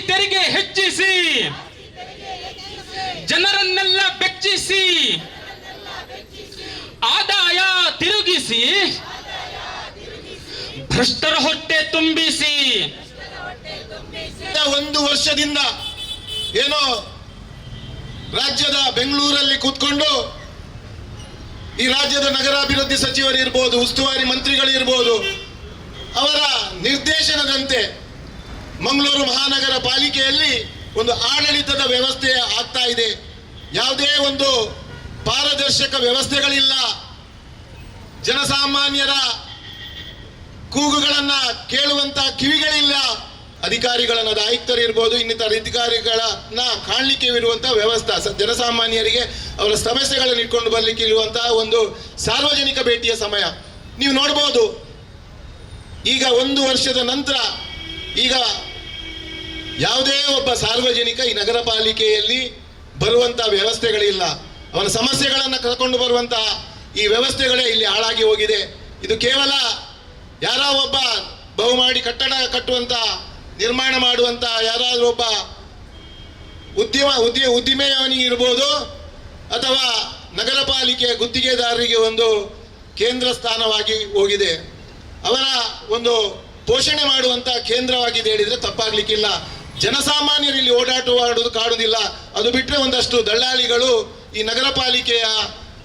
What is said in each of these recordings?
ತೆರಿಗೆ ಹೆಚ್ಚಿಸಿ ಜನರನ್ನೆಲ್ಲ ಬೆಚ್ಚಿಸಿ ಆದಾಯ ತಿರುಗಿಸಿ ಭ್ರಷ್ಟರ ಹೊಟ್ಟೆ ತುಂಬಿಸಿ ಒಂದು ವರ್ಷದಿಂದ ಏನೋ ರಾಜ್ಯದ ಬೆಂಗಳೂರಲ್ಲಿ ಕೂತ್ಕೊಂಡು ಈ ರಾಜ್ಯದ ನಗರಾಭಿವೃದ್ಧಿ ಸಚಿವರು ಇರ್ಬೋದು, ಉಸ್ತುವಾರಿ ಮಂತ್ರಿಗಳಿರ್ಬೋದು, ಅವರ ನಿರ್ದೇಶನದಂತೆ ಮಂಗಳೂರು ಮಹಾನಗರ ಪಾಲಿಕೆಯಲ್ಲಿ ಒಂದು ಆಡಳಿತದ ವ್ಯವಸ್ಥೆ ಆಗ್ತಾ ಇದೆ. ಯಾವುದೇ ಒಂದು ಪಾರದರ್ಶಕ ವ್ಯವಸ್ಥೆಗಳಿಲ್ಲ. ಜನಸಾಮಾನ್ಯರ ಕೂಗುಗಳನ್ನ ಕೇಳುವಂತ ಕಿವಿಗಳಿಲ್ಲ. ಅಧಿಕಾರಿಗಳನ್ನ, ಆಯುಕ್ತರು ಇರ್ಬೋದು, ಇನ್ನಿತರ ಅಧಿಕಾರಿಗಳನ್ನ ಕಾಣಲಿಕ್ಕೆ ಇರುವಂತಹ ವ್ಯವಸ್ಥೆ, ಜನಸಾಮಾನ್ಯರಿಗೆ ಅವರ ಸಮಸ್ಯೆಗಳನ್ನು ಇಟ್ಕೊಂಡು ಬರ್ಲಿಕ್ಕೆ ಇರುವಂತಹ ಒಂದು ಸಾರ್ವಜನಿಕ ಭೇಟಿಯ ಸಮಯ ನೀವು ನೋಡ್ಬೋದು. ಈಗ ಒಂದು ವರ್ಷದ ನಂತರ ಈಗ ಯಾವುದೇ ಒಬ್ಬ ಸಾರ್ವಜನಿಕ ಈ ನಗರ ಪಾಲಿಕೆಯಲ್ಲಿ ಬರುವಂತಹ ವ್ಯವಸ್ಥೆಗಳಿಲ್ಲ. ಅವನ ಸಮಸ್ಯೆಗಳನ್ನು ಕರ್ಕೊಂಡು ಬರುವಂತಹ ಈ ವ್ಯವಸ್ಥೆಗಳೇ ಇಲ್ಲಿ ಹಾಳಾಗಿ ಹೋಗಿದೆ. ಇದು ಕೇವಲ ಯಾರೋ ಒಬ್ಬ ಬಹುಮಾಡಿ ಕಟ್ಟಡ ಕಟ್ಟುವಂತ, ನಿರ್ಮಾಣ ಮಾಡುವಂತ ಯಾರಾದ್ರೂ ಒಬ್ಬ ಉದ್ದಿಮೆಯವನಿಗೆ ಇರ್ಬೋದು, ಅಥವಾ ನಗರ ಪಾಲಿಕೆಯ ಗುತ್ತಿಗೆದಾರರಿಗೆ ಒಂದು ಕೇಂದ್ರ ಸ್ಥಾನವಾಗಿ ಹೋಗಿದೆ. ಅವರ ಒಂದು ಪೋಷಣೆ ಮಾಡುವಂತ ಕೇಂದ್ರವಾಗಿದೆ ಹೇಳಿದ್ರೆ ತಪ್ಪಾಗ್ಲಿಕ್ಕಿಲ್ಲ. ಜನಸಾಮಾನ್ಯರು ಇಲ್ಲಿ ಓಡಾಟವಾಡುವುದು ಕಾಡುವುದಿಲ್ಲ. ಅದು ಬಿಟ್ಟರೆ ಒಂದಷ್ಟು ದಳ್ಳಾಳಿಗಳು ಈ ನಗರ ಪಾಲಿಕೆಯ,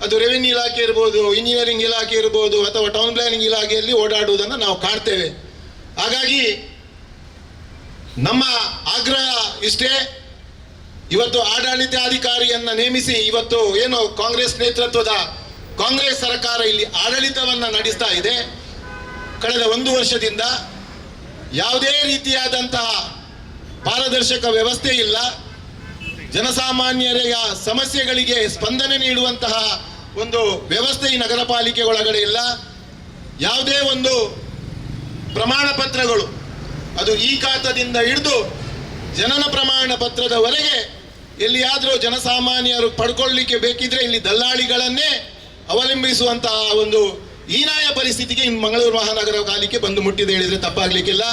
ಅದು ರೆವಿನ್ಯೂ ಇಲಾಖೆ ಇರ್ಬೋದು, ಇಂಜಿನಿಯರಿಂಗ್ ಇಲಾಖೆ ಇರ್ಬೋದು, ಅಥವಾ ಟೌನ್ ಪ್ಲಾನಿಂಗ್ ಇಲಾಖೆಯಲ್ಲಿ ಓಡಾಡುವುದನ್ನು ನಾವು ಕಾಣ್ತೇವೆ. ಹಾಗಾಗಿ ನಮ್ಮ ಆಗ್ರಹ ಇಷ್ಟೇ, ಇವತ್ತು ಆಡಳಿತಾಧಿಕಾರಿಯನ್ನ ನೇಮಿಸಿ ಇವತ್ತು ಏನು ಕಾಂಗ್ರೆಸ್ ನೇತೃತ್ವದ ಕಾಂಗ್ರೆಸ್ ಸರ್ಕಾರ ಇಲ್ಲಿ ಆಡಳಿತವನ್ನ ನಡೆಸ್ತಾ ಇದೆ. ಕಳೆದ ಒಂದು ವರ್ಷದಿಂದ ಯಾವುದೇ ರೀತಿಯಾದಂತಹ ಪಾರದರ್ಶಕ ವ್ಯವಸ್ಥೆ ಇಲ್ಲ. ಜನಸಾಮಾನ್ಯರ ಸಮಸ್ಯೆಗಳಿಗೆ ಸ್ಪಂದನೆ ನೀಡುವಂತಹ ಒಂದು ವ್ಯವಸ್ಥೆ ಈ ನಗರ ಪಾಲಿಕೆ ಒಳಗಡೆ ಇಲ್ಲ. ಯಾವುದೇ ಒಂದು ಪ್ರಮಾಣ ಪತ್ರಗಳು, ಅದು ಈ ಖಾತದಿಂದ ಹಿಡಿದು ಜನನ ಪ್ರಮಾಣ ಪತ್ರದವರೆಗೆ ಎಲ್ಲಿಯಾದರೂ ಜನಸಾಮಾನ್ಯರು ಪಡ್ಕೊಳ್ಳಿಕ್ಕೆ ಬೇಕಿದ್ರೆ ಇಲ್ಲಿ ದಲ್ಲಾಳಿಗಳನ್ನೇ ಅವಲಂಬಿಸುವಂತಹ ಒಂದು ಹೀನಾಯ ಪರಿಸ್ಥಿತಿಗೆ ಇನ್ನು ಮಂಗಳೂರು ಮಹಾನಗರ ಪಾಲಿಕೆ ಬಂದು ಮುಟ್ಟಿದೆ ಹೇಳಿದ್ರೆ ತಪ್ಪಾಗ್ಲಿಕ್ಕಿಲ್ಲ.